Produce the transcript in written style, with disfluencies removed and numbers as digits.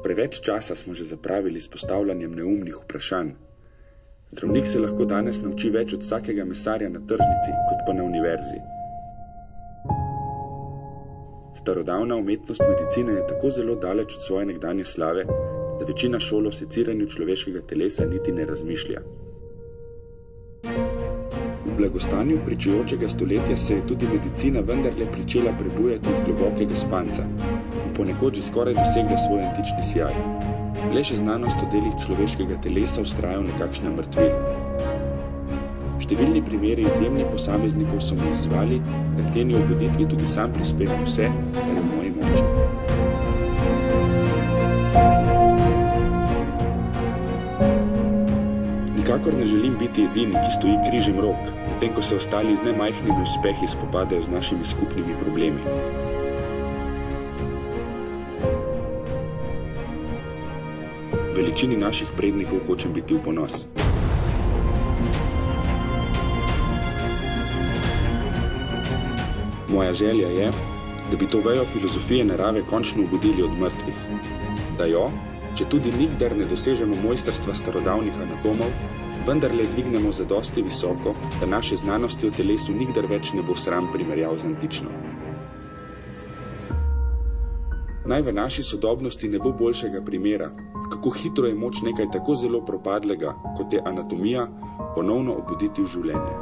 Preveč časa smo že zapravili s postavljanjem neumnih vprašanj. Zdravnik se lahko danes nauči več od vsakega mesarja na tržnici, kot pa na univerzi. Starodavna umetnost medicine je tako zelo daleč od svoje nekdanje slave, da večina šol o seciranju človeškega telesa niti ne razmišlja. V blagostanju pričujočega stoletja se je tudi medicina vendarle pričela prebujati iz globokega spanca in ponekod že skoraj dosegla svoj antični sijaj. Le še znanost o delih človeškega telesa vztraja v nekakšnem mrtvilu. Številni primeri izjemnih posameznikov so me izzvali, da k njeni obuditvi tudi sam prispevam vse, kar je v moji moči. Nikakor ne želim biti edini, ki stoji križem rok, medtem ko se ostali z nemajhnimi uspehi spopadajo z našimi skupnimi problemi. Veličini naših prednikov hočem biti v ponos. Moja želja je, da bi to vejo filozofije narave končno obudili od mrtvih. Da jo, če tudi nikdar ne dosežemo mojstrstva starodavnih anatomov, vendarle dvignemo zadosti visoko, da naše znanosti o telesu nikdar več ne bo sram primerjav z antično. Naj v naši sodobnosti ne bo boljšega primera, kako hitro je moč nekaj tako zelo propadlega, kot je anatomija, ponovno obuditi v življenje.